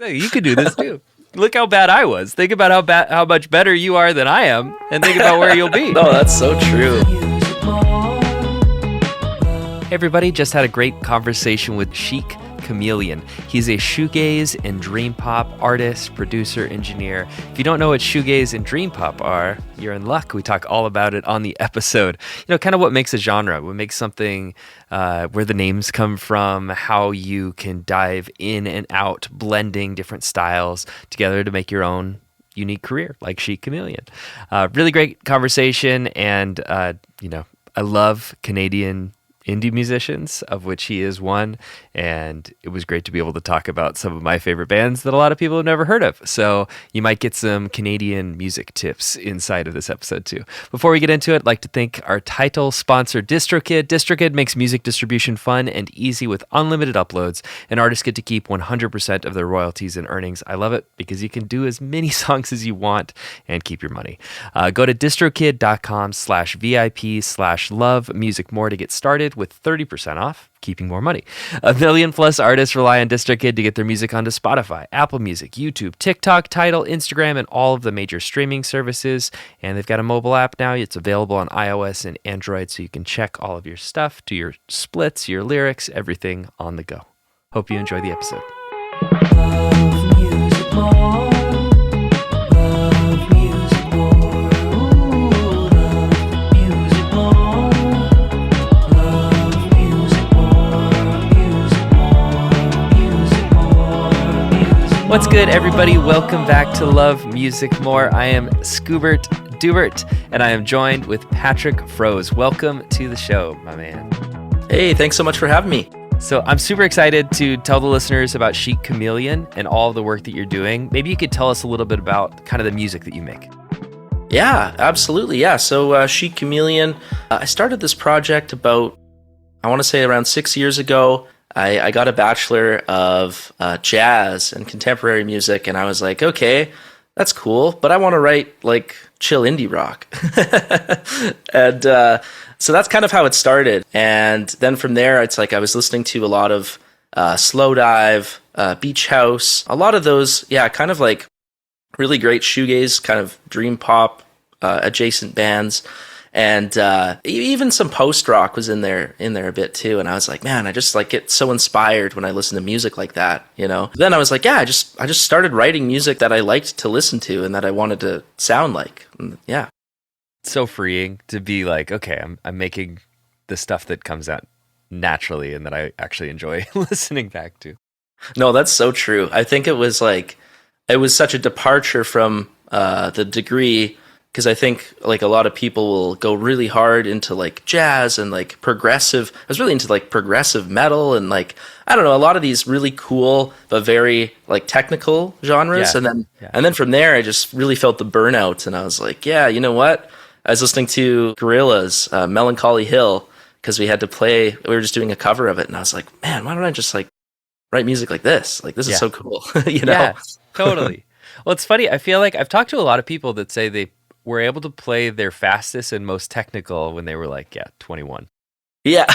Hey, you could do this too. Look how bad I was. Think about how much better you are than I am, and think about where you'll be. No, that's so true. Hey everybody, just had a great conversation with Chic Chameleon. He's a shoegaze and dream pop artist, producer, engineer. If you don't know what shoegaze and dream pop are, you're in luck. We talk all about it on the episode. You know, kind of what makes a genre, what makes something, where the names come from, how you can dive in and out, blending different styles together to make your own unique career, like Chic Cameleon. Really great conversation, and I love Canadian indie musicians, of which he is one, and it was great to be able to talk about some of my favorite bands that a lot of people have never heard of. So you might get some Canadian music tips inside of this episode too. Before we get into it, I'd like to thank our title sponsor, DistroKid. DistroKid makes music distribution fun and easy with unlimited uploads, and artists get to keep 100% of their royalties and earnings. I love it because you can do as many songs as you want and keep your money. Go to distrokid.com/VIP/love music more to get started with 30% off, keeping more money. 1 million plus artists rely on DistroKid to get their music onto Spotify, Apple Music, YouTube, TikTok, Tidal, Instagram, and all of the major streaming services. And they've got a mobile app now. It's available on iOS and Android, so you can check all of your stuff, do your splits, your lyrics, everything on the go. Hope you enjoy the episode. Love music more. Love music more. What's good, everybody? Welcome back to Love Music More. I am Scoobert Dubert, and I am joined with Patrick Froese. Welcome to the show, my man. Hey, thanks so much for having me. So I'm super excited to tell the listeners about Chic Chameleon and all of the work that you're doing. Maybe you could tell us a little bit about kind of the music that you make. Yeah, absolutely. Yeah, so Chic Chameleon, I started this project about, I want to say around 6 years ago. I got a Bachelor of Jazz and Contemporary Music, and I was like, okay, that's cool, but I want to write like chill indie rock. And so that's kind of how it started. And then from there, it's like I was listening to a lot of Slow Dive, Beach House, a lot of those, kind of like really great shoegaze, kind of dream pop adjacent bands. And even some post rock was in there a bit too. And I was like, man, I just like get so inspired when I listen to music like that, you know. Then I was like, I just started writing music that I liked to listen to and that I wanted to sound like. And, yeah, it's so freeing to be like, okay, I'm making the stuff that comes out naturally and that I actually enjoy listening back to. No, that's so true. I think it was such a departure from the degree. Because I think like a lot of people will go really hard into like jazz and like progressive. I was really into like progressive metal and like, I don't know, a lot of these really cool but very like technical genres. Yeah. And then from there, I just really felt the burnout. And I was like, yeah, you know what? I was listening to Gorillaz, Melancholy Hill, because we were just doing a cover of it. And I was like, man, why don't I just like write music like this? Like, this is so cool, you know? Yeah, totally. Well, it's funny. I feel like I've talked to a lot of people that say they were able to play their fastest and most technical when they were like, 21. Yeah,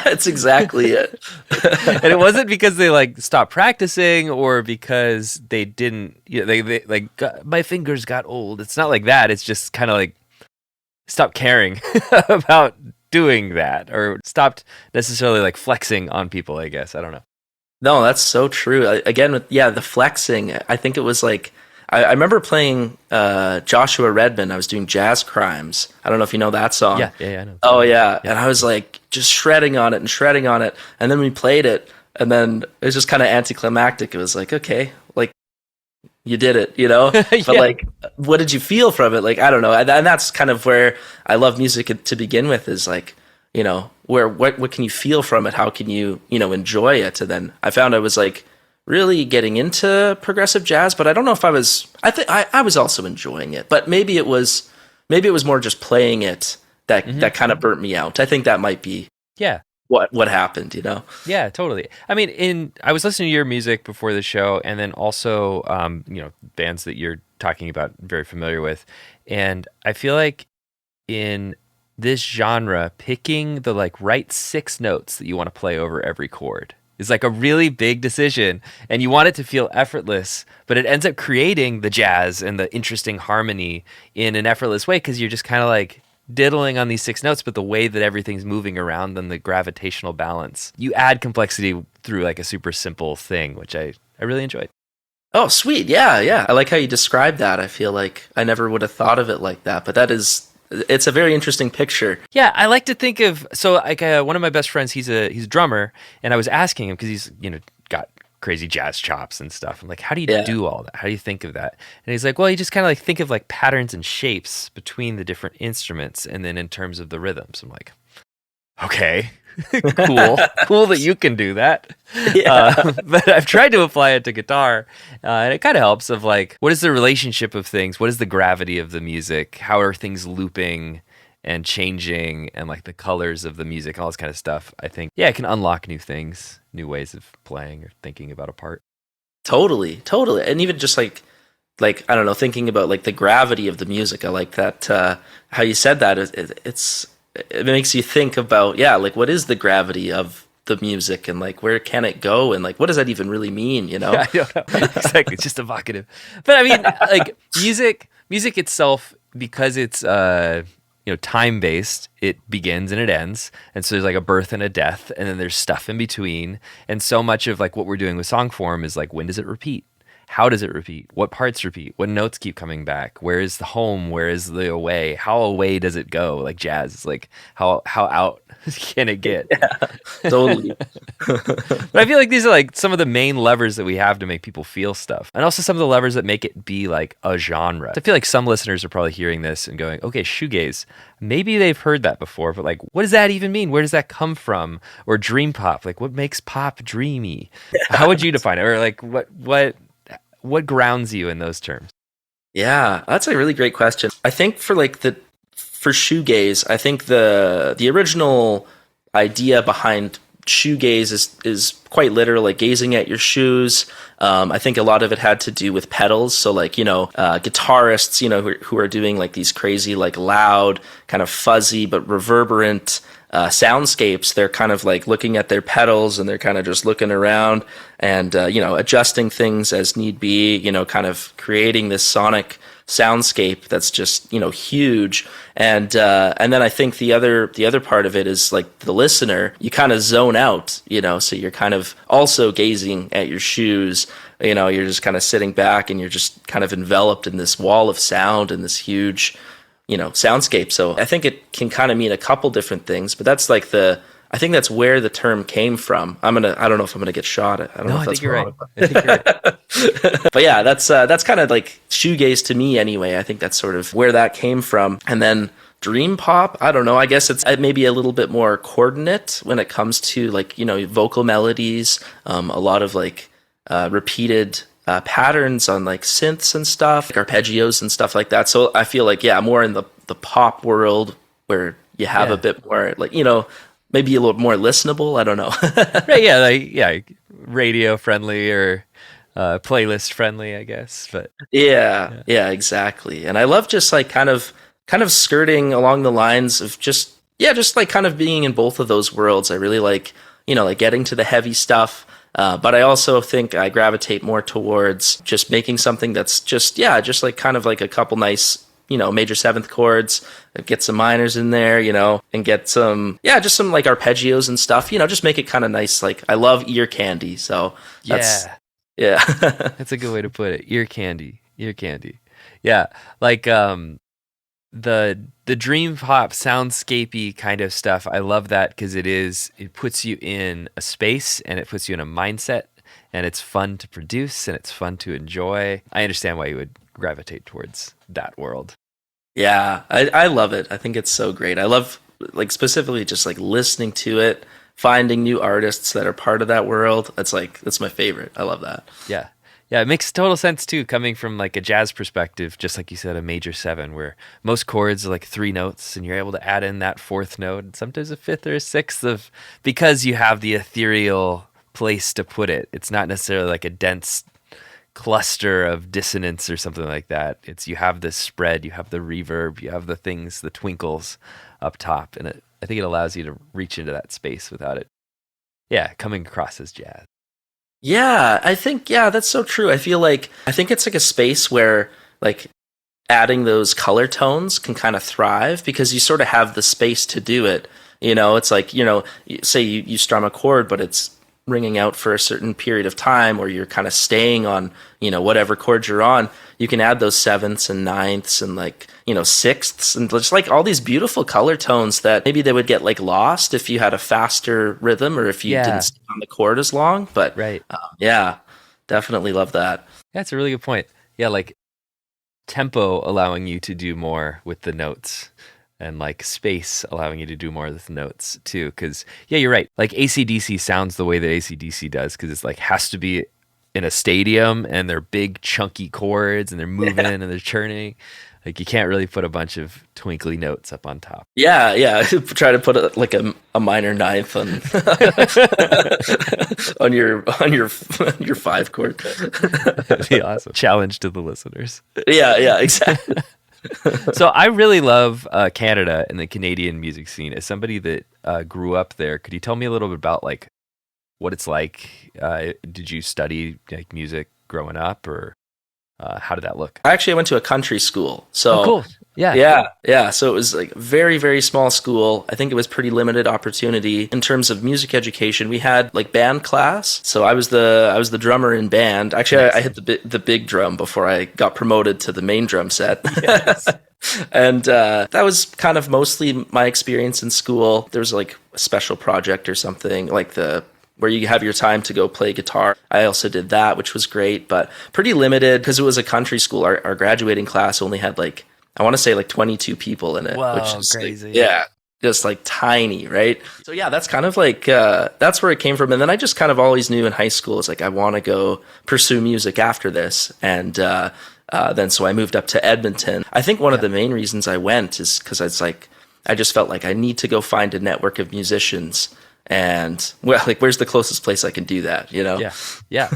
that's exactly it. And it wasn't because they like stopped practicing or because they didn't, they like, my fingers got old. It's not like that. It's just kind of like stopped caring about doing that or stopped necessarily like flexing on people, I guess. I don't know. No, that's so true. Again, the flexing, I think it was like, I remember playing Joshua Redman. I was doing Jazz Crimes. I don't know if you know that song. Yeah, I know. Oh, yeah. And I was like just shredding on it. And then we played it. And then it was just kind of anticlimactic. It was like, okay, like you did it, you know? But like, what did you feel from it? Like, I don't know. And that's kind of where I love music to begin with is like, you know, what can you feel from it? How can you, enjoy it? And then I found I was like, really getting into progressive jazz, but I don't know if I was also enjoying it, but maybe it was more just playing it that kind of burnt me out. I think that might be what happened, you know? Yeah, totally. I mean, I was listening to your music before the show and then also, bands that you're talking about, very familiar with. And I feel like in this genre, picking the like right 6 notes that you want to play over every chord is like a really big decision, and you want it to feel effortless, but it ends up creating the jazz and the interesting harmony in an effortless way because you're just kind of like diddling on these 6 notes, but the way that everything's moving around them, the gravitational balance, you add complexity through like a super simple thing, which I really enjoyed. Oh, sweet. Yeah, yeah. I like how you described that. I feel like I never would have thought of it like that, but it's a very interesting picture. Yeah, I like to think of one of my best friends. He's a drummer, and I was asking him because he's got crazy jazz chops and stuff. I'm like, how do you do all that? How do you think of that? And he's like, well, you just kind of like think of like patterns and shapes between the different instruments, and then in terms of the rhythms. I'm like, okay, cool that you can do that. Yeah. But I've tried to apply it to guitar, and it kind of helps. Of like, what is the relationship of things? What is the gravity of the music? How are things looping and changing, and like the colors of the music, all this kind of stuff? I think, yeah, it can unlock new things, new ways of playing or thinking about a part. Totally, and even just like I don't know, thinking about like the gravity of the music. I like that how you said that. It makes you think about, like, what is the gravity of the music, and like where can it go, and like what does that even really mean? I don't know. Exactly. It's just evocative. But I mean, like music itself, because it's time based, it begins and it ends, and so there's like a birth and a death, and then there's stuff in between. And so much of like what we're doing with song form is like, when does it repeat? How does it repeat? What parts repeat? What notes keep coming back? Where is the home? Where is the away? How away does it go? Like jazz is like, how out can it get? Yeah, totally. But I feel like these are like some of the main levers that we have to make people feel stuff. And also some of the levers that make it be like a genre. I feel like some listeners are probably hearing this and going, okay, shoegaze. Maybe they've heard that before, but like, what does that even mean? Where does that come from? Or dream pop? Like, what makes pop dreamy? How would you define it? Or like, what grounds you in those terms? Yeah, that's a really great question. I think for shoegaze, I think the original idea behind shoegaze is quite literal, like gazing at your shoes. I think a lot of it had to do with pedals. So like, guitarists, who are doing like these crazy, like loud, kind of fuzzy, but reverberant soundscapes. They're kind of like looking at their pedals, and they're kind of just looking around and, adjusting things as need be, kind of creating this sonic soundscape that's just, huge. And then I think the other part of it is like the listener, you kind of zone out, so you're kind of also gazing at your shoes, you're just kind of sitting back, and you're just kind of enveloped in this wall of sound and this huge, soundscape. So I think it can kind of mean a couple different things, but that's like I think that's where the term came from. I don't know if I'm gonna get shot. I don't know if that's wrong. I think you're right. But yeah, that's kind of like shoegaze to me anyway. I think that's sort of where that came from. And then dream pop, I don't know. I guess it's maybe a little bit more coordinate when it comes to like, vocal melodies, a lot of like repeated patterns on like synths and stuff, like arpeggios and stuff like that. So I feel like, more in the pop world where you have a bit more like, maybe a little more listenable. I don't know. Right, radio friendly or playlist friendly, I guess. But yeah, exactly. And I love just like kind of skirting along the lines of just like kind of being in both of those worlds. I really like, like getting to the heavy stuff. But I also think I gravitate more towards just making something that's just like kind of like a couple nice, major seventh chords, get some minors in there, and get some, just some like arpeggios and stuff, just make it kind of nice. Like I love ear candy. So that's a good way to put it. Ear candy. Yeah. Like, the dream pop soundscapey kind of stuff, I love that because it puts you in a space, and it puts you in a mindset, and it's fun to produce, and it's fun to enjoy. I understand why you would gravitate towards that world. Yeah, I love it. I think it's so great. I love like specifically just like listening to it, finding new artists that are part of that world. That's my favorite. I love that. Yeah, it makes total sense too, coming from like a jazz perspective, just like you said, a major 7, where most chords are like 3 notes, and you're able to add in that 4th note, and sometimes a 5th or a 6th because you have the ethereal place to put it. It's not necessarily like a dense cluster of dissonance or something like that. You have this spread, you have the reverb, you have the things, the twinkles up top, and I think it allows you to reach into that space without it yeah, coming across as jazz. Yeah, I think that's so true. I think it's like a space where like adding those color tones can kind of thrive because you sort of have the space to do it. It's like, say you strum a chord, but it's ringing out for a certain period of time, or you're kind of staying on, whatever chord you're on. You can add those sevenths and ninths and like, sixths and just like all these beautiful color tones that maybe they would get like lost if you had a faster rhythm or if you didn't stay on the chord as long. But right. Yeah, definitely love that. That's a really good point. Yeah, like tempo allowing you to do more with the notes, and like space allowing you to do more with the notes too. Because yeah, you're right. Like AC/DC sounds the way that AC/DC does because it's like has to be in a stadium and they're big chunky chords and they're moving and they're churning. Like you can't really put a bunch of twinkly notes up on top. Yeah. Try to put like a minor ninth on on your 5 chord. That'd be awesome. Challenge to the listeners. Yeah, exactly. So I really love Canada and the Canadian music scene. As somebody that grew up there, could you tell me a little bit about like what it's like? Did you study like music growing up, or how did that look? I went to a country school. So cool. Yeah. So it was like a very, very small school. I think it was pretty limited opportunity in terms of music education. We had like band class. So I was the drummer in band. Actually, nice. I hit the big drum before I got promoted to the main drum set. Yes. And that was kind of mostly my experience in school. There was like a special project or something like where you have your time to go play guitar. I also did that, which was great, but pretty limited because it was a country school. Our graduating class only had like, I want to say like 22 people in it. Wow, which is crazy. Like, just like tiny, right? So yeah, that's kind of like, that's where it came from. And then I just kind of always knew in high school, it's like, I want to go pursue music after this. And then so I moved up to Edmonton. I think one of the main reasons I went is because it's like, I just felt like I need to go find a network of musicians. And well, like, where's the closest place I can do that? Yeah.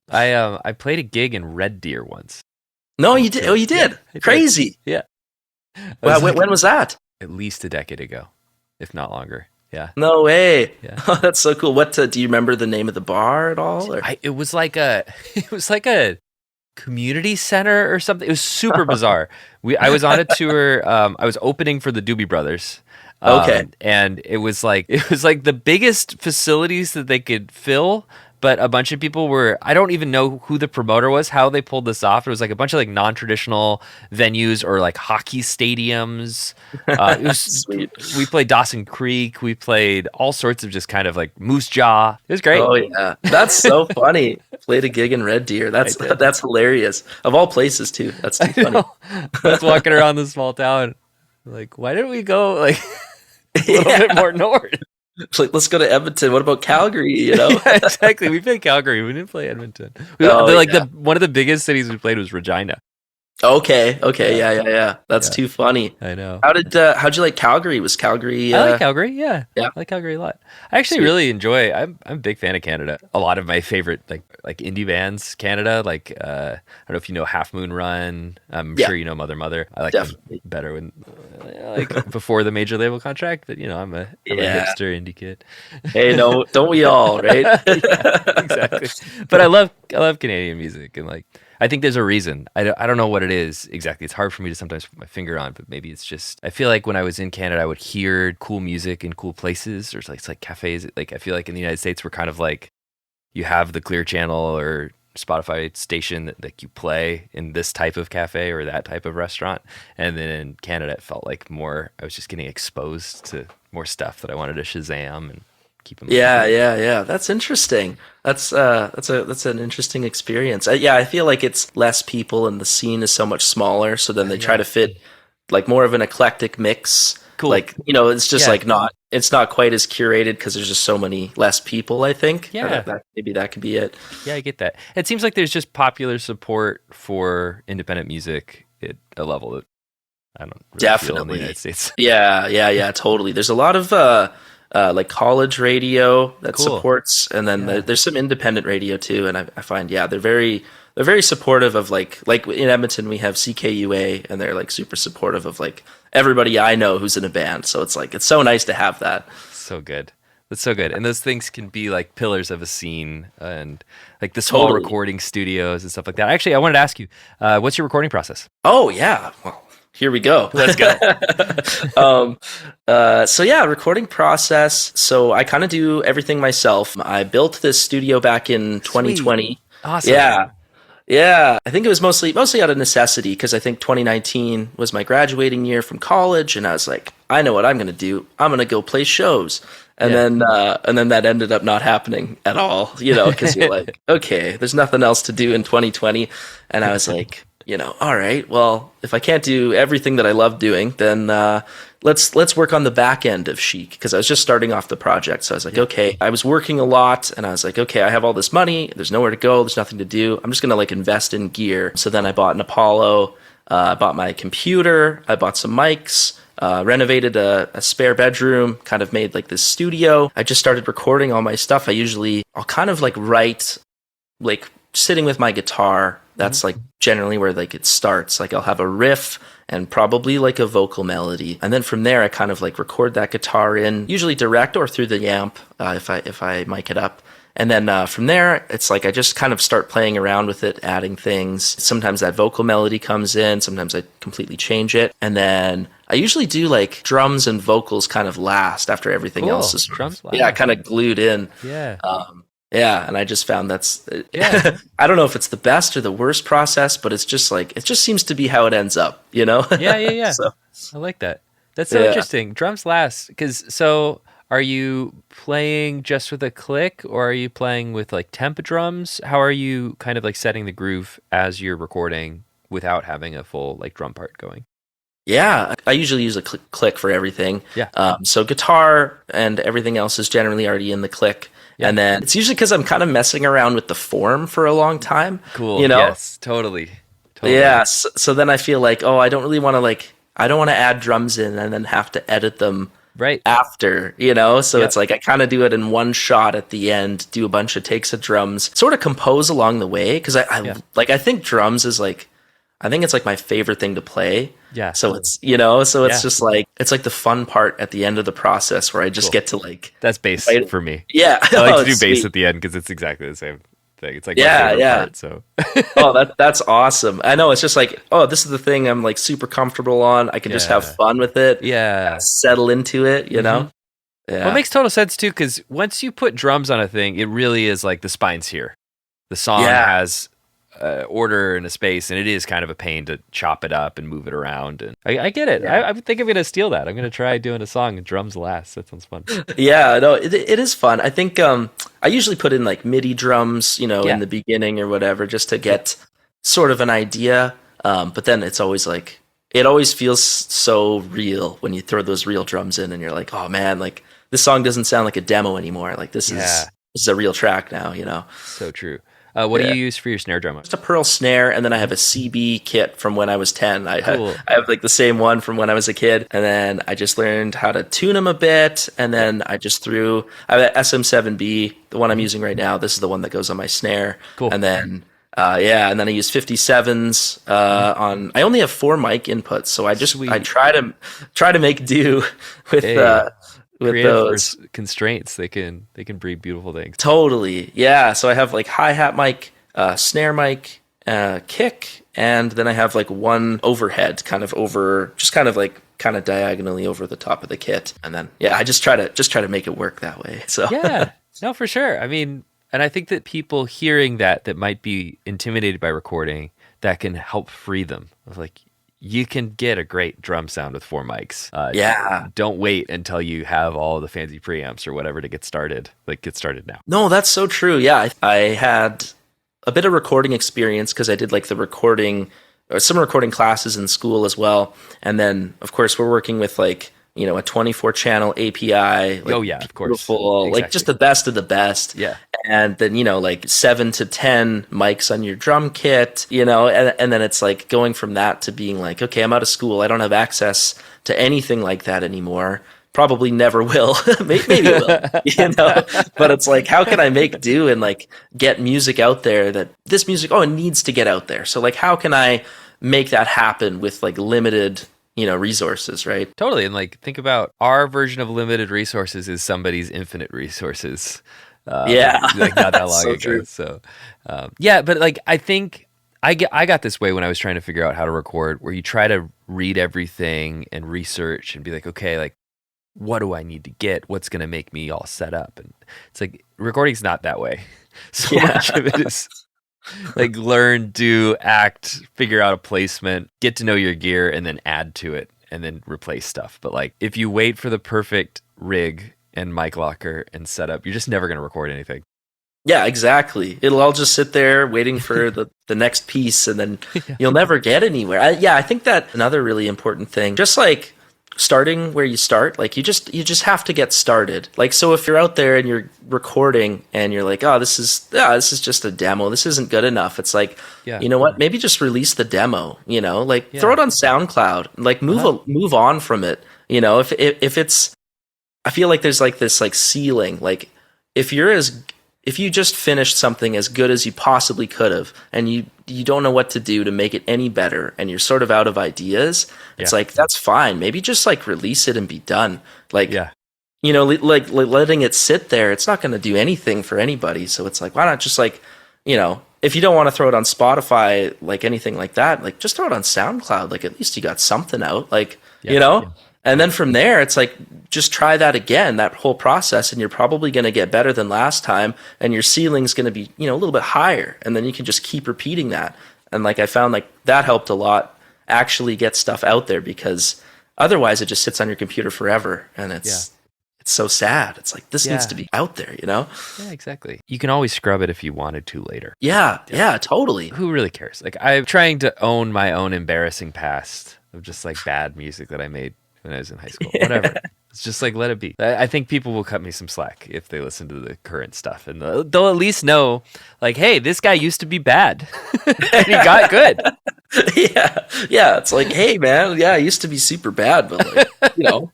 I played a gig in Red Deer once. No, you did. Oh, you did. Yeah, crazy. Yeah. Wow. When was that? At least a decade ago, if not longer. Yeah. No way. Yeah. Oh, that's so cool. What do you remember the name of the bar at all? Or? It was like a community center or something. It was super bizarre. I was on a tour. I was opening for the Doobie Brothers. Okay. And it was like the biggest facilities that they could fill, but a bunch of people were, I don't even know who the promoter was, how they pulled this off. It was like a bunch of like non-traditional venues or like hockey stadiums. It was Sweet. We played Dawson Creek. We played all sorts of just kind of like Moose Jaw. It was great. Oh yeah. That's so funny. Played a gig in Red Deer. That's hilarious. Of all places too. That's too funny. I was walking around this small town. Like, why didn't we go like a little bit more north? Like, let's go to Edmonton. What about Calgary? Yeah, exactly. We played Calgary. We didn't play Edmonton. One of the biggest cities we played was Regina. Okay. Yeah. That's too funny. I know. How'd you like Calgary? Was Calgary? I like Calgary. Yeah. I like Calgary a lot. I actually really enjoy. I'm a big fan of Canada. A lot of my favorite like indie bands, Canada. Like I don't know if you know Half Moon Run. I'm sure you know Mother. I like them better when like before the major label contract. But I'm a hipster indie kid. Hey, no, don't we all? Right? Exactly. But I love Canadian music, and like, I think there's a reason. I don't know what it is exactly. It's hard for me to sometimes put my finger on, but maybe it's just, I feel like when I was in Canada, I would hear cool music in cool places, or it's like cafes. Like, I feel like in the United States, we're kind of like, you have the Clear Channel or Spotify station that like you play in this type of cafe or that type of restaurant. And then in Canada, it felt like more, I was just getting exposed to more stuff that I wanted to Shazam and keep them. Yeah. That's interesting. That's an interesting experience. I feel like it's less people and the scene is so much smaller. So then they try to fit like more of an eclectic mix. Cool. Like, it's just like it's not quite as curated because there's just so many less people, I think. Yeah. Maybe that could be it. Yeah, I get that. It seems like there's just popular support for independent music at a level that I don't really feel in the United States. Yeah, totally. There's a lot of like college radio that supports, and then there's some independent radio too. And I find they're very supportive of like in Edmonton we have CKUA, and they're like super supportive of like everybody I know who's in a band. So it's like it's so nice to have that. So good. That's so good. And those things can be like pillars of a scene and like the small Totally. recording studios and stuff like that. Actually, I wanted to ask you, what's your recording process? Oh yeah. Well, here we go. Let's go. So yeah, recording process. So I kind of do everything myself. I built this studio back in 2020. Awesome. Yeah. Yeah, I think it was mostly out of necessity because I think 2019 was my graduating year from college, and I was like, I know what I'm going to do. I'm going to go play shows, and then that ended up not happening at all. Because you're like, okay, there's nothing else to do in 2020, and I was like, all right, well, if I can't do everything that I love doing, then let's work on the back end of Chic, because I was just starting off the project. So I was like, okay, I was working a lot, and I was like, okay, I have all this money. There's nowhere to go. There's nothing to do. I'm just going to like invest in gear. So then I bought an Apollo. I bought my computer. I bought some mics. Renovated a spare bedroom, kind of made like this studio. I just started recording all my stuff. I'll kind of like write, like sitting with my guitar. That's like generally where like it starts. Like I'll have a riff and probably like a vocal melody. And then from there, I kind of like record that guitar in, usually direct or through the amp, if I mic it up. And then from there, it's like I just kind of start playing around with it, adding things. Sometimes that vocal melody comes in. Sometimes I completely change it. And then I usually do like drums and vocals kind of last after everything else is drums last. Yeah, kind of glued in. Yeah. Yeah, and I just found I don't know if it's the best or the worst process, but it's just like, it just seems to be how it ends up, Yeah. So, I like that. That's so interesting. Drums last, so are you playing just with a click, or are you playing with like temp drums? How are you kind of like setting the groove as you're recording without having a full like drum part going? yeah, I usually use a click for everything. Yeah. So guitar and everything else is generally already in the click. Yeah. And then it's usually because I'm kind of messing around with the form for a long time. Cool. Yes, totally. Yeah. So then I feel like, I don't really want to I don't want to add drums in and then have to edit them right after, So it's like I kind of do it in one shot at the end, do a bunch of takes of drums, sort of compose along the way. Because I think drums is I think it's like my favorite thing to play. Yeah. So it's, it's just like, it's like the fun part at the end of the process where I just get to that's bass for me. Yeah. I like to do bass at the end because it's exactly the same thing. It's like my favorite part. So. That's awesome. I know. It's just like, this is the thing I'm like super comfortable on. I can just have fun with it. Yeah. Settle into it, you know? Yeah. Well, it makes total sense too, because once you put drums on a thing, it really is like the spine's here. The song has order and a space, and it is kind of a pain to chop it up and move it around. And I get it. I think I'm going to steal that. I'm going to try doing a song and drums last. That sounds fun. Yeah, no, it is fun. I think I usually put in like MIDI drums, in the beginning or whatever, just to get sort of an idea. But then it's always like, it always feels so real when you throw those real drums in and you're like, oh man, like this song doesn't sound like a demo anymore. Like this is a real track now, So true. What do you use for your snare drum? Just a Pearl snare, and then I have a CB kit from when I was 10. I have like the same one from when I was a kid, and then I just learned how to tune them a bit, and then I have an SM7B, the one I'm using right now. This is the one that goes on my snare. Cool. And then and then I use 57s on. I only have 4 mic inputs, so I try to make do with. With those constraints, they can breed beautiful things. Totally, yeah. So I have like hi-hat mic, snare mic, kick, and then I have like one overhead, kind of diagonally over the top of the kit, and then I just try to make it work that way. So no, for sure. I mean, and I think that people hearing that might be intimidated by recording, that can help free them of like, you can get a great drum sound with 4 mics. Don't wait until you have all the fancy preamps or whatever to get started. Like, get started now. No, that's so true. Yeah, I had a bit of recording experience because I did like some recording classes in school as well. And then, of course, we're working with like, a 24 channel API. Like, of course. Exactly. Like just the best of the best. Yeah. And then, like 7 to 10 mics on your drum kit, and then it's like going from that to being like, okay, I'm out of school. I don't have access to anything like that anymore. Probably never will. Maybe will, but it's like, how can I make do and like get music out there that this music, it needs to get out there. So like, how can I make that happen with like limited resources, right? Totally. And like, think about our version of limited resources is somebody's infinite resources. Yeah. Like not that long So ago. true. So, yeah, but like, I think I got this way when I was trying to figure out how to record, where you try to read everything and research and be like, okay, like, what do I need to get? What's going to make me all set up? And it's like, recording's not that way. So much of it is like learn, do, act, figure out a placement, get to know your gear, and then add to it and then replace stuff. But like, if you wait for the perfect rig and mic locker and setup, you're just never going to record anything. Yeah, exactly. It'll all just sit there waiting for the next piece, and then you'll never get anywhere. I think that another really important thing, just like starting where you start, like you just have to get started. Like, so if you're out there and you're recording and you're like, oh, this is just a demo, this isn't good enough, it's like, you know what, maybe just release the demo, like throw it on SoundCloud, like move on from it. If it's, I feel like there's like this like ceiling, like if you just finished something as good as you possibly could have, and you don't know what to do to make it any better, and you're sort of out of ideas, it's like, that's fine. Maybe just like release it and be done. Like, like letting it sit there, it's not going to do anything for anybody. So it's like, why not just like, if you don't want to throw it on Spotify, like anything like that, like just throw it on SoundCloud. Like, at least you got something out, like, And then from there, it's like, just try that again, that whole process, and you're probably going to get better than last time, and your ceiling's going to be, a little bit higher, and then you can just keep repeating that. And like, I found like that helped a lot, actually get stuff out there, because otherwise it just sits on your computer forever, and it's so sad. It's like, this needs to be out there, Yeah, exactly. You can always scrub it if you wanted to later. Yeah, totally. Who really cares? Like, I'm trying to own my own embarrassing past of just like bad music that I made when I was in high school. Whatever. It's just like, let it be. I think people will cut me some slack if they listen to the current stuff, and they'll at least know, like, hey, this guy used to be bad and he got good. Yeah. It's like, hey, man, I used to be super bad, but like,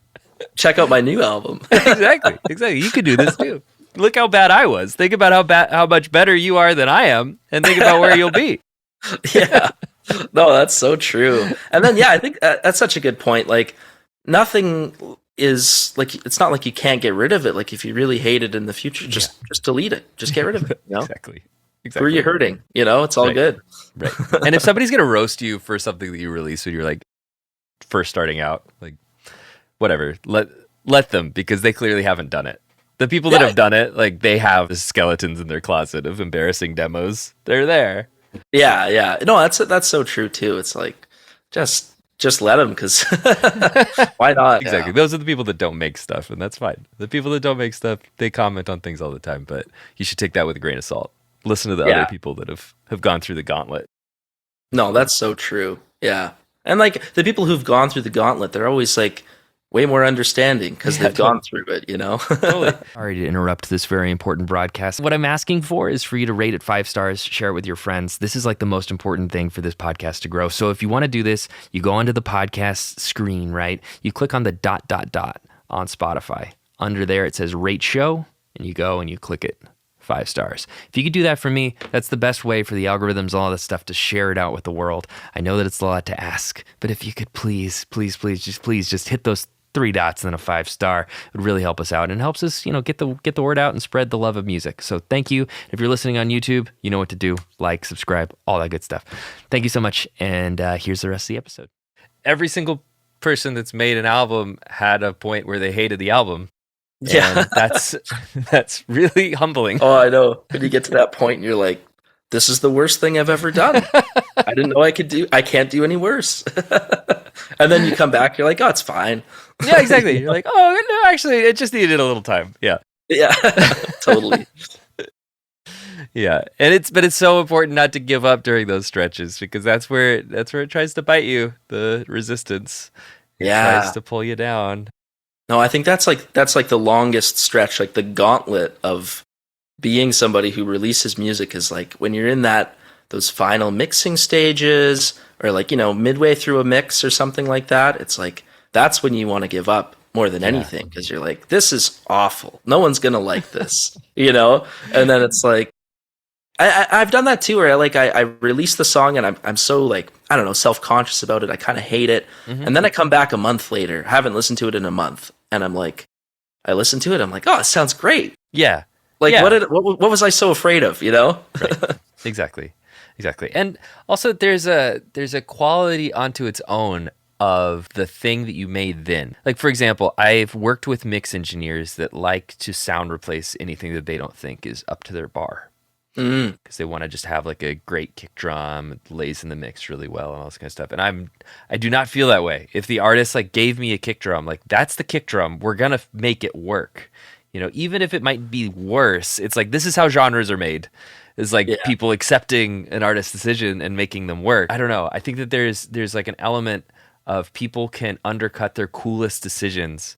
check out my new album. Exactly. You could do this too. Look how bad I was. Think about how much better you are than I am, and think about where you'll be. Yeah. No, that's so true. And then, I think that's such a good point. Like, nothing is like, it's not like you can't get rid of it. Like, if you really hate it in the future, just delete it. Just get rid of it. Exactly. Who are you hurting? It's all good. Right. And if somebody's gonna roast you for something that you release when you're like first starting out, like, whatever, let them, because they clearly haven't done it. The people that have done it, like, they have the skeletons in their closet of embarrassing demos. They're there. Yeah. No, that's so true too. It's like, just let them, because why not? Exactly. Those are the people that don't make stuff, and that's fine. The people that don't make stuff, they comment on things all the time, but you should take that with a grain of salt. Listen to the other people that have gone through the gauntlet. No, that's so true. Yeah. And like, the people who've gone through the gauntlet, they're always like way more understanding, because they've gone through it, Totally. Sorry to interrupt this very important broadcast. What I'm asking for is for you to rate it 5 stars, share it with your friends. This is like the most important thing for this podcast to grow. So if you want to do this, you go onto the podcast screen, right? You click on the ... on Spotify. Under there, it says rate show, and you go and you click it. 5 stars. If you could do that for me, that's the best way for the algorithms, all this stuff, to share it out with the world. I know that it's a lot to ask, but if you could please just hit those 3 dots and then a 5 star, it would really help us out, and helps us, get the word out and spread the love of music. So thank you. If you're listening on YouTube, you know what to do. Like, subscribe, all that good stuff. Thank you so much. And here's the rest of the episode. Every single person that's made an album had a point where they hated the album. Yeah, that's really humbling. Oh, I know. When you get to that point, and you're like, this is the worst thing I've ever done. I didn't know I can't do any worse. And then you come back, you're like, oh, it's fine. Yeah, exactly. You're like, oh, no, actually, it just needed a little time. Yeah. Totally. Yeah, and it's so important not to give up during those stretches, because that's where it tries to bite you. The resistance, tries to pull you down. No, I think that's like the longest stretch, like the gauntlet of being somebody who releases music, is like when you're in those final mixing stages, or like, midway through a mix or something like that. It's like, that's when you want to give up more than anything, because you're like, this is awful. No one's going to like this, And then it's like, I've done that too, where I release the song and I'm so like, I don't know, self-conscious about it. I kind of hate it. Mm-hmm. And then I come back a month later, I haven't listened to it in a month. And I'm like, I listen to it. I'm like, oh, it sounds great. Yeah. Like, Yeah. what was I so afraid of, you know? Right. Exactly. And also there's a quality onto its own of the thing that you made then. Like, for example, I've worked with mix engineers that like to sound replace anything that they don't think is up to their bar. Because they want to just have like a great kick drum, it lays in the mix really well and all this kind of stuff. And I do not feel that way. If the artist like gave me a kick drum, like that's the kick drum, we're gonna make it work. You know, even if it might be worse, it's like this is how genres are made. Is like people accepting an artist's decision and making them work. I don't know. I think that there's like an element of people can undercut their coolest decisions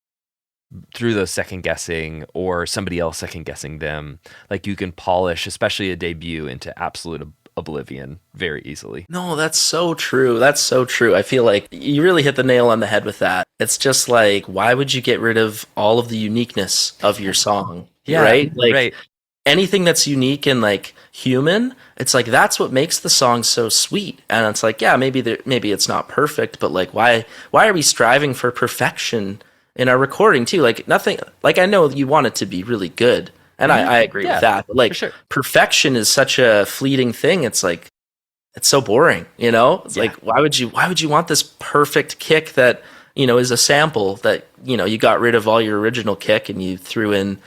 through those second guessing or somebody else second guessing them. Like you can polish, especially a debut, into absolute oblivion very easily. No, that's so true. That's so true. I feel like you really hit the nail on the head with that. It's just like, why would you get rid of all of the uniqueness of your song? Yeah, right? Like right. anything that's unique and like human, it's like that's what makes the song so sweet. And it's like, yeah, maybe it's not perfect, but like why are we striving for perfection in our recording too? Like nothing, like I know you want it to be really good, and I agree with that, but like sure. Perfection is such a fleeting thing. It's like it's so boring, you know? It's like why would you want this perfect kick that, you know, is a sample that, you know, you got rid of all your original kick and you threw in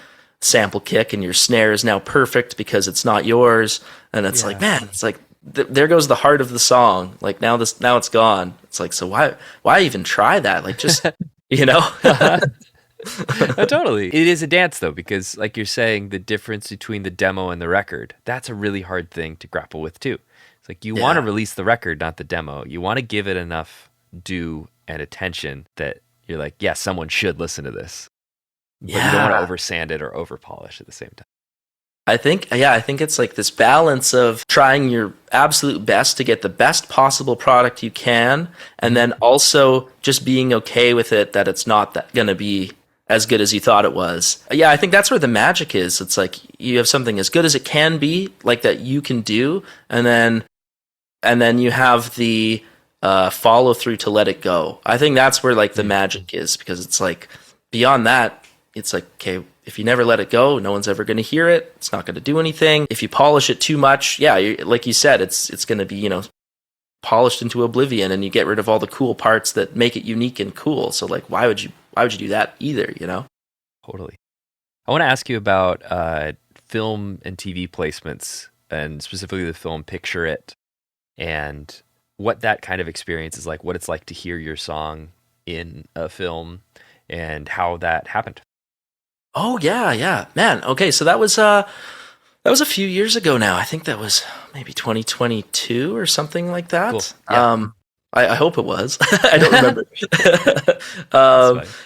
sample kick and your snare is now perfect because it's not yours. And it's like, man, it's like there goes the heart of the song. Like now it's gone. It's like, so why even try that? Like just, you know? Totally. It is a dance though, because like you're saying, the difference between the demo and the record, that's a really hard thing to grapple with too. It's like you want to release the record, not the demo. You want to give it enough due and attention that you're like, yeah, someone should listen to this. But you don't want to oversand it or overpolish at the same time. I think it's like this balance of trying your absolute best to get the best possible product you can, and then also just being okay with it that it's not going to be as good as you thought it was. Yeah, I think that's where the magic is. It's like you have something as good as it can be, like that you can do, and then you have the follow through to let it go. I think that's where like the magic is, because it's like beyond that, it's like, okay, if you never let it go, no one's ever going to hear it. It's not going to do anything. If you polish it too much, like you said, it's going to be, you know, polished into oblivion, and you get rid of all the cool parts that make it unique and cool. So like, why would you do that either, you know? Totally. I want to ask you about film and TV placements, and specifically the film Picture It, and what that kind of experience is like, what it's like to hear your song in a film, and how that happened. Oh yeah, man. Okay, so that was a few years ago now. I think that was maybe 2022 or something like that. Cool. Yeah. I hope it was. I don't remember.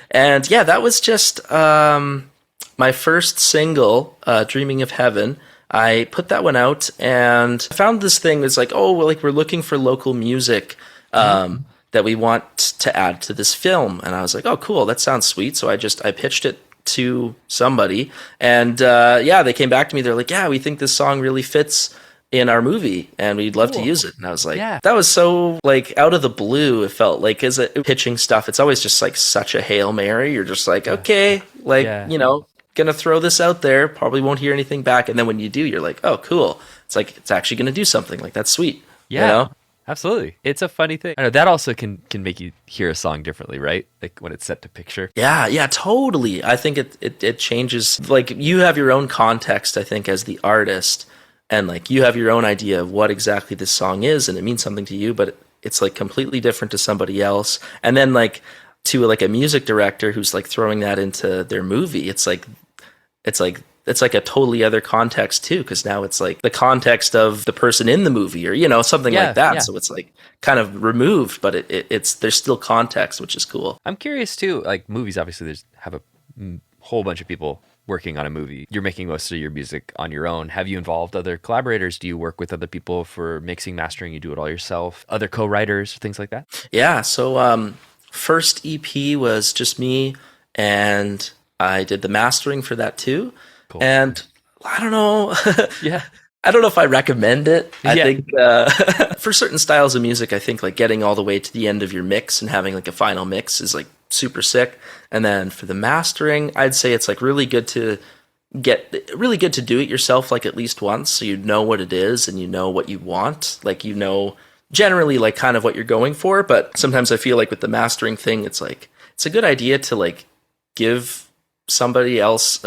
And yeah, that was just my first single, "Dreaming of Heaven." I put that one out, and I found this thing that's like, oh, well, like we're looking for local music that we want to add to this film, and I was like, oh, cool, that sounds sweet. So I pitched it to somebody, and they came back to me. They're like, yeah, we think this song really fits in our movie and we'd love to use it. And I was like, that was so like out of the blue. It felt like, as a pitching stuff, it's always just like such a Hail Mary. You're just like, okay, like, you know, gonna throw this out there, probably won't hear anything back, and then when you do, you're like, oh, cool, it's like it's actually gonna do something. Like, that's sweet. You know? Absolutely. It's a funny thing. I know that also can make you hear a song differently, right? Like when it's set to picture. Yeah, totally. I think it changes. Like, you have your own context, I think, as the artist, and like you have your own idea of what exactly this song is, and it means something to you, but it's like completely different to somebody else. And then like to like a music director who's like throwing that into their movie, it's like a totally other context too, because now it's like the context of the person in the movie, or, you know, something like that. So it's like kind of removed, but it's there's still context, which is cool. I'm curious too, like movies, obviously have a whole bunch of people working on a movie. You're making most of your music on your own. Have you involved other collaborators? Do you work with other people for mixing, mastering? You do it all yourself? Other co-writers, things like that? Yeah. So first EP was just me, and I did the mastering for that too. Cool. And I don't know. I don't know if I recommend it. I Yeah. think for certain styles of music, I think like getting all the way to the end of your mix and having like a final mix is like super sick. And then for the mastering, I'd say it's like really good to do it yourself, like at least once, so you know what it is and you know what you want. Like, you know, generally like kind of what you're going for. But sometimes I feel like with the mastering thing, it's like, it's a good idea to like give somebody else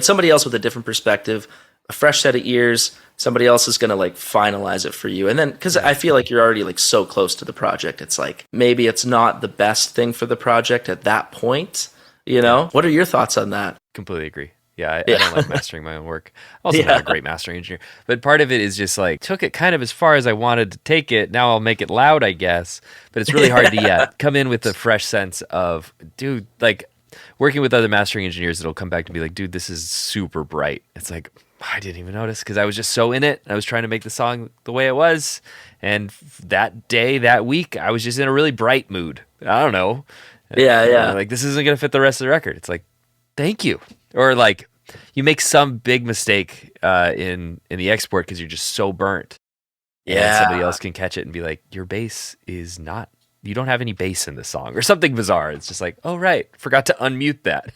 somebody else with a different perspective, a fresh set of ears. Somebody else is going to like finalize it for you. And then, because I feel like you're already like so close to the project, it's like maybe it's not the best thing for the project at that point, you know? What are your thoughts on that? Completely agree. Yeah, I don't like mastering my own work. Also not a great mastering engineer. But part of it is just like, took it kind of as far as I wanted to take it. Now I'll make it loud, I guess. But it's really hard to come in with a fresh sense of, dude, like working with other mastering engineers, it'll come back to be like, dude, this is super bright. It's like, I didn't even notice because I was just so in it. I was trying to make the song the way it was. And that day, that week, I was just in a really bright mood. I don't know. Yeah. Like, this isn't going to fit the rest of the record. It's like, thank you. Or like, you make some big mistake in the export because you're just so burnt. Yeah. And somebody else can catch it and be like, your bass is not, you don't have any bass in the song or something bizarre. It's just like, oh, right. Forgot to unmute that.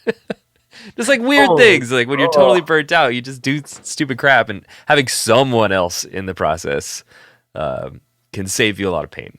Just like weird things, like when you're totally burnt out, you just do stupid crap, and having someone else in the process can save you a lot of pain.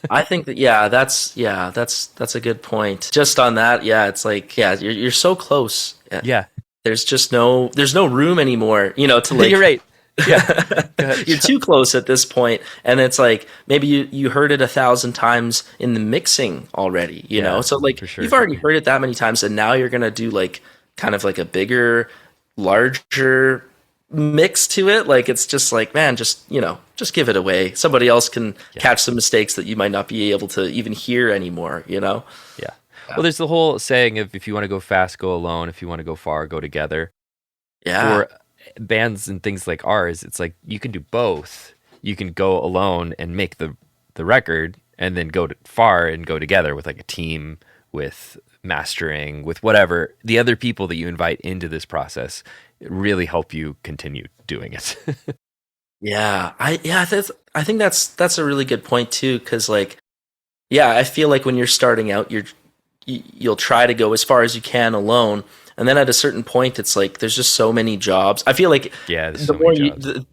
I think that that's a good point. Just on that, it's like you're so close. Yeah, there's no room anymore, you know, to like. You're right. Yeah, you're too close at this point, and it's like maybe you heard it 1,000 times in the mixing already, you know. So like you've already heard it that many times, and now you're gonna do like kind of like a bigger, larger mix to it. Like it's just like, man, just give it away. Somebody else can catch some mistakes that you might not be able to even hear anymore, you know. Yeah. Well, there's the whole saying of if you want to go fast, go alone. If you want to go far, go together. Yeah. For bands and things like ours, it's like you can do both. You can go alone and make the record, and then go far and go together with like a team, with mastering, with whatever. The other people that you invite into this process really help you continue doing it. I think that's a really good point too, because like I feel like when you're starting out, you'll try to go as far as you can alone. And then at a certain point, it's like there's just so many jobs. I feel like the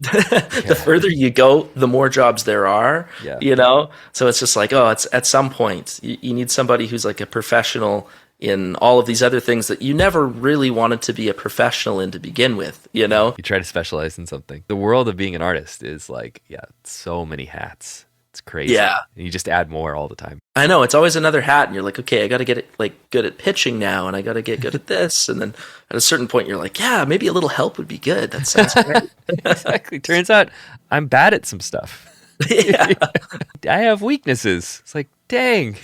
further you go, the more jobs there are. Yeah. You know, so it's just like, it's at some point you need somebody who's like a professional in all of these other things that you never really wanted to be a professional in to begin with. You know, you try to specialize in something. The world of being an artist is like, so many hats. It's crazy. Yeah. And you just add more all the time. I know. It's always another hat, and you're like, okay, I got to get it like good at pitching now, and I got to get good at this. And then at a certain point, you're like, maybe a little help would be good. That sounds great. Exactly. Turns out I'm bad at some stuff. Yeah. I have weaknesses. It's like, dang.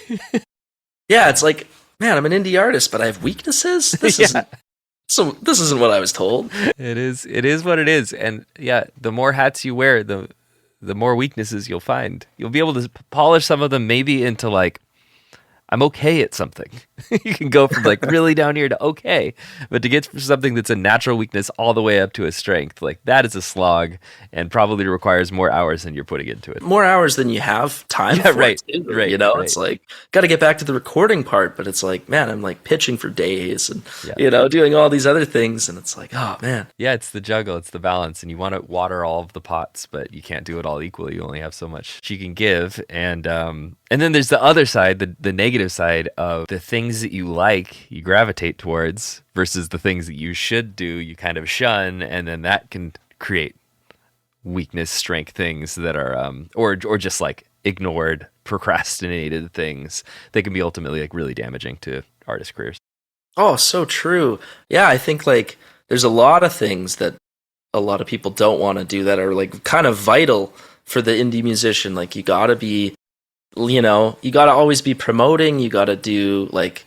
Yeah. It's like, man, I'm an indie artist, but I have weaknesses. This isn't what I was told. It is what it is. And the more hats you wear, the more weaknesses you'll find. You'll be able to polish some of them maybe into like, I'm okay at something. You can go from like really down here to okay, but to get something that's a natural weakness all the way up to a strength, like that is a slog, and probably requires more hours than you're putting into it. More hours than you have time for. Right. You know, it's like, got to get back to the recording part, but it's like, man, I'm like pitching for days and, doing all these other things. And it's like, oh man. Yeah, it's the juggle, it's the balance, and you want to water all of the pots, but you can't do it all equally. You only have so much you can give. And then there's the other side, the negative side of the things that you like, you gravitate towards, versus the things that you should do, you kind of shun, and then that can create weakness, strength things that are, or just like ignored, procrastinated things that can be ultimately like really damaging to artist careers. Oh, so true. Yeah, I think like there's a lot of things that a lot of people don't want to do that are like kind of vital for the indie musician. Like you gotta be, you gotta always be promoting, you gotta do like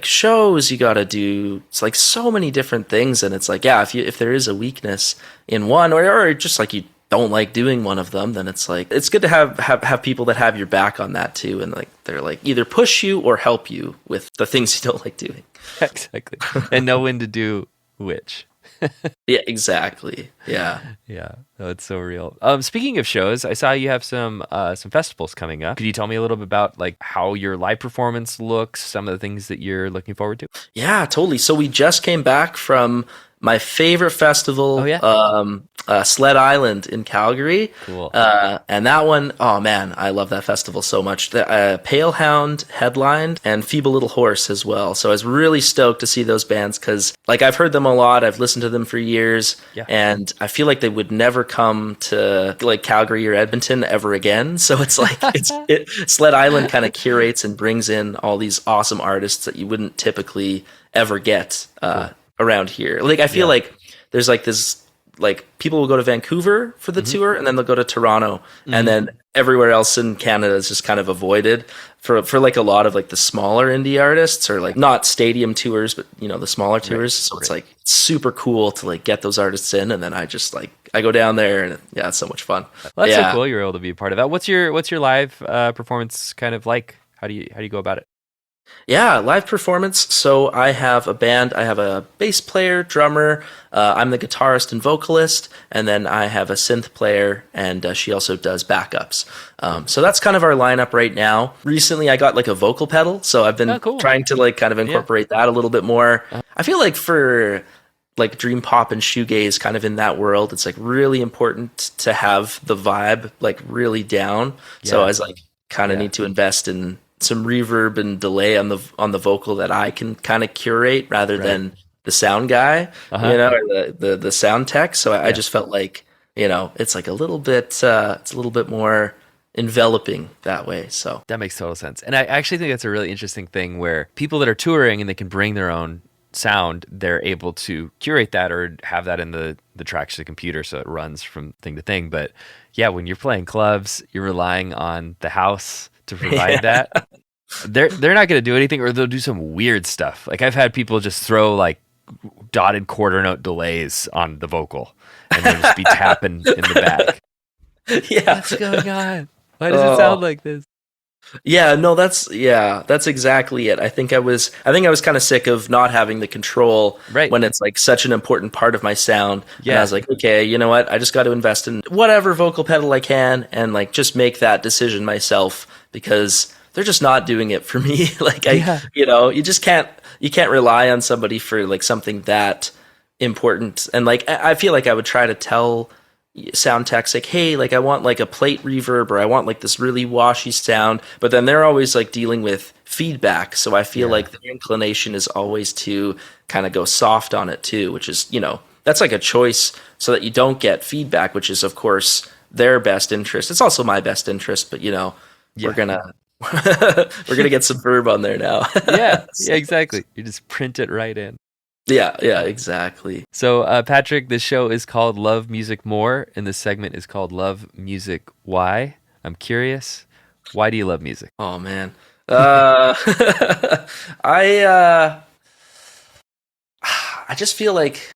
shows, you gotta do, it's like so many different things. And it's like, if there is a weakness in one, or just like you don't like doing one of them, then it's like, it's good to have people that have your back on that too. And like, they're like either push you or help you with the things you don't like doing. Exactly. And know when to do which. Yeah, exactly. Yeah. Yeah, no, it's so real. Speaking of shows, I saw you have some festivals coming up. Could you tell me a little bit about like how your live performance looks, some of the things that you're looking forward to? Yeah, totally. So we just came back from my favorite Oh festival, yeah, Sled Island in Calgary. cool. And that one, oh man, I love that festival so much. The Pale Hound headlined and Feeble Little Horse as well. So I was really stoked to see those bands because, like, I've heard them a lot. I've listened to them for years, Yeah. and I feel like they would never come to like Calgary or Edmonton ever again. So it's like Sled Island kind of curates and brings in all these awesome artists that you wouldn't typically ever get around here. Like I feel like there's like this, like people will go to Vancouver for the tour and then they'll go to Toronto and then everywhere else in Canada is just kind of avoided for like a lot of like the smaller indie artists, or like not stadium tours, but you know, the smaller tours. So it's like super cool to like get those artists in, and then I just like I go down there and yeah, it's so much fun. Well, that's Yeah. so cool. You're able to be a part of that. What's your live performance kind of like? How do you go about it? Yeah, live performance. So I have a band. I have a bass player, drummer. I'm the guitarist and vocalist, and then I have a synth player, and she also does backups. So that's kind of our lineup right now. Recently, I got like a vocal pedal, so I've been cool. trying to like kind of incorporate that a little bit more. I feel like for like dream pop and shoegaze, kind of in that world, it's like really important to have the vibe like really down. So I was like, kind of need to invest in some reverb and delay on the vocal that I can kind of curate rather than the sound guy, you know, or the sound tech. So I just felt like, you know, it's like a little bit it's a little bit more enveloping that way. So That makes total sense. And I actually think that's a really interesting thing where people that are touring and they can bring their own sound, they're able to curate that or have that in the tracks of the computer so it runs from thing to thing. But yeah, when you're playing clubs, you're relying on the house to provide that. They're not going to do anything, or they'll do some weird stuff. Like I've had people just throw like dotted quarter note delays on the vocal and then just be tapping in the back. yeah. What's going on? Why does it sound like this? Yeah, no, that's exactly it. I think I was kind of sick of not having the control when it's like such an important part of my sound. Yeah. And I was like, okay, you know what? I just got to invest in whatever vocal pedal I can and like just make that decision myself, because they're just not doing it for me. Like you know, you can't rely on somebody for like something that important. And like I feel like I would try to tell sound techs like, hey, like I want like a plate reverb, or I want like this really washy sound, but then they're always like dealing with feedback. So I feel like their inclination is always to kind of go soft on it too, which is, you know, that's like a choice so that you don't get feedback, which is of course their best interest. It's also my best interest, but you know, we're gonna get some verb on there now. yeah, exactly. You just print it right in. Yeah, exactly. So, Patrick, this show is called Love Music More, and this segment is called Love Music Why. I'm curious, why do you love music? Oh man, I just feel like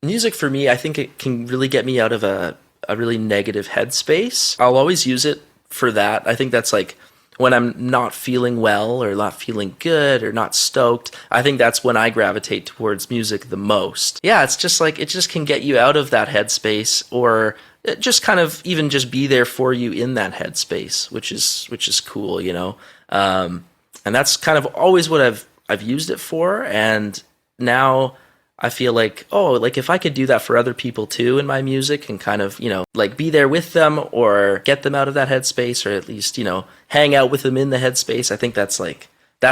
music for me, I think it can really get me out of a really negative headspace. I'll always use it for that. I think that's like when I'm not feeling well or not feeling good or not stoked, I think that's when I gravitate towards music the most. Yeah, it's just like it just can get you out of that headspace, or it just kind of even just be there for you in that headspace, which is cool, you know. And that's kind of always what I've used it for, and now I feel like, oh, like if I could do that for other people too in my music and kind of, you know, like be there with them or get them out of that headspace, or at least, you know, hang out with them in the headspace. I think that's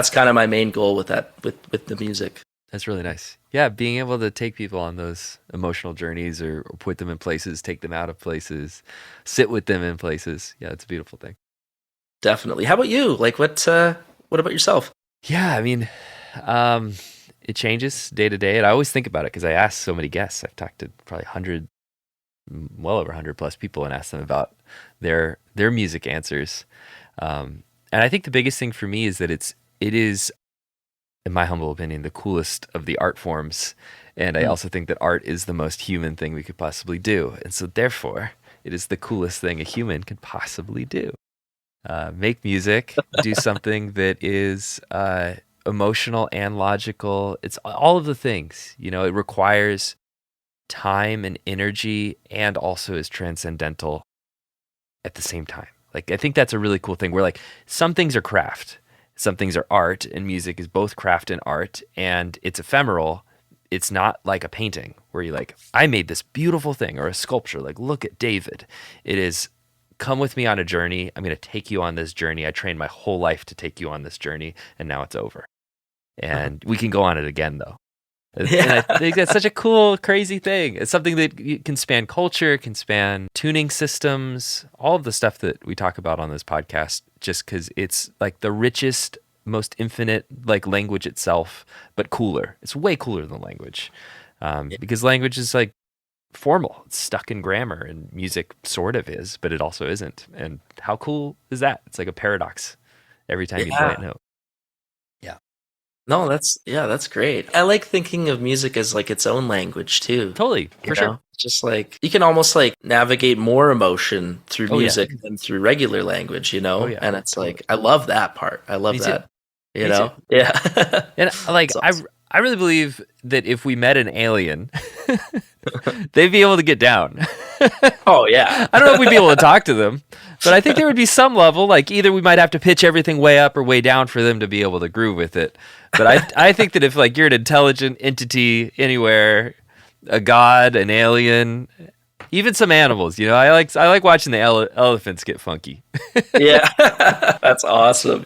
kind of my main goal with that, with the music. That's really nice. Yeah, being able to take people on those emotional journeys or put them in places, take them out of places, sit with them in places. Yeah, it's a beautiful thing. Definitely. How about you? Like what about yourself? Yeah, I mean, it changes day to day, and I always think about it because I ask so many guests. I've talked to probably well over 100 plus people, and asked them about their music answers. And I think the biggest thing for me is that it is, in my humble opinion, the coolest of the art forms. And I also think that art is the most human thing we could possibly do, and so therefore, it is the coolest thing a human could possibly do. Make music, do something that is emotional and logical. It's all of the things, you know. It requires time and energy and also is transcendental at the same time. Like, I think that's a really cool thing where like some things are craft, some things are art, and music is both craft and art, and it's ephemeral. It's not like a painting where you're like, I made this beautiful thing, or a sculpture, like, look at David. It is, come with me on a journey. I'm going to take you on this journey. I trained my whole life to take you on this journey, and now it's over. And we can go on it again, though. Yeah. And I think that's such a cool, crazy thing. It's something that can span culture, can span tuning systems, all of the stuff that we talk about on this podcast, just because it's like the richest, most infinite like language itself, but cooler. It's way cooler than language, because language is like formal. It's stuck in grammar, and music sort of is, but it also isn't. And how cool is that? It's like a paradox every time you play a note. No, that's great. I like thinking of music as like its own language too. Totally, for sure. Just like you can almost like navigate more emotion through music than through regular language, and it's like I love that part. I love that. Me too. Yeah. And like I really believe that if we met an alien, they'd be able to get down. Oh yeah. I don't know if we'd be able to talk to them, but I think there would be some level, like either we might have to pitch everything way up or way down for them to be able to groove with it. But I think that if like you're an intelligent entity anywhere, a god, an alien, even some animals, I like watching the elephants get funky. Yeah, that's awesome.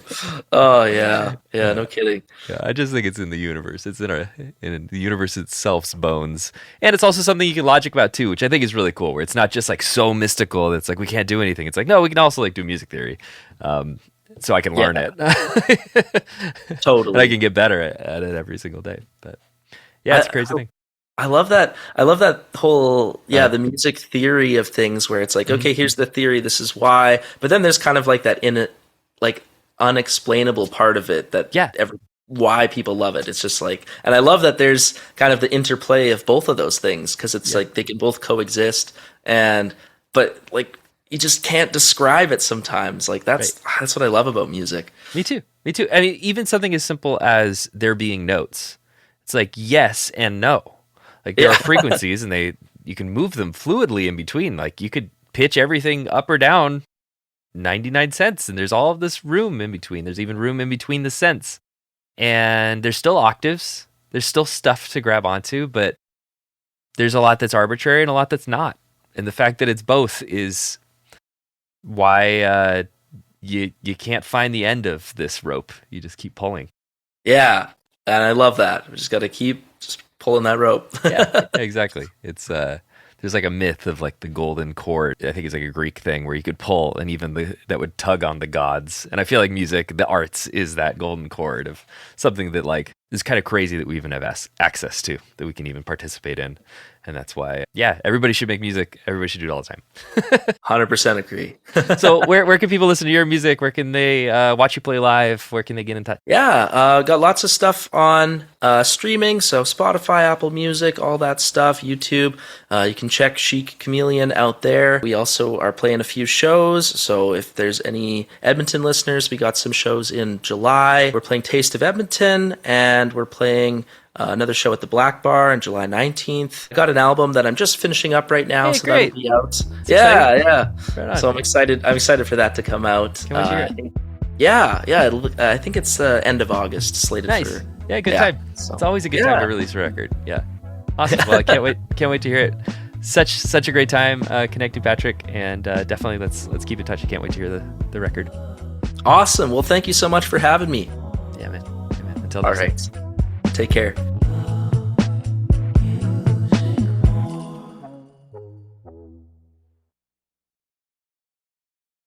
Oh yeah, no kidding. Yeah, I just think it's in the universe. It's in the universe itself's bones, and it's also something you can logic about too, which I think is really cool. Where it's not just like so mystical that it's like we can't do anything. It's like no, we can also like do music theory, so I can learn it. Totally, and I can get better at it every single day. But yeah, it's a crazy thing. I love that. I love that whole, the music theory of things where it's like, okay, here's the theory, this is why. But then there's kind of like that like unexplainable part of it why people love it. It's just like, and I love that there's kind of the interplay of both of those things because it's like they can both coexist, but like you just can't describe it sometimes. Like that's what I love about music. Me too. I mean, even something as simple as there being notes. It's like yes and no. Like there are frequencies and you can move them fluidly in between. Like you could pitch everything up or down 99 cents and there's all of this room in between. There's even room in between the cents. And there's still octaves. There's still stuff to grab onto, but there's a lot that's arbitrary and a lot that's not. And the fact that it's both is why you can't find the end of this rope. You just keep pulling. Yeah. And I love that. We just got to keep just pulling that rope. Yeah, exactly. It's there's like a myth of like the golden chord. I think it's like a Greek thing where you could pull and even that would tug on the gods. And I feel like music, the arts, is that golden chord of something that like is kind of crazy that we even have access to, that we can even participate in. And that's why, everybody should make music. Everybody should do it all the time. 100% agree. So where can people listen to your music? Where can they watch you play live? Where can they get in touch? Yeah, got lots of stuff on streaming. So Spotify, Apple Music, all that stuff, YouTube. You can check Chic Cameleon out there. We also are playing a few shows. So if there's any Edmonton listeners, we got some shows in July. We're playing Taste of Edmonton, and we're playing another show at the Black Bar on July 19th. I got an album that I'm just finishing up right now, so great. that'll be out. It's exciting. Right on. So I'm excited. I'm excited for that to come out. Can't wait to hear it. I think it's end of August slated nice. for. Yeah, good time. So, it's always a good time to release a record. Yeah, awesome. Well, I can't wait to hear it. Such a great time connecting, Patrick, and definitely let's keep in touch. I can't wait to hear the record. Awesome. Well, thank you so much for having me. Yeah, man. Until all next time. right. Take care.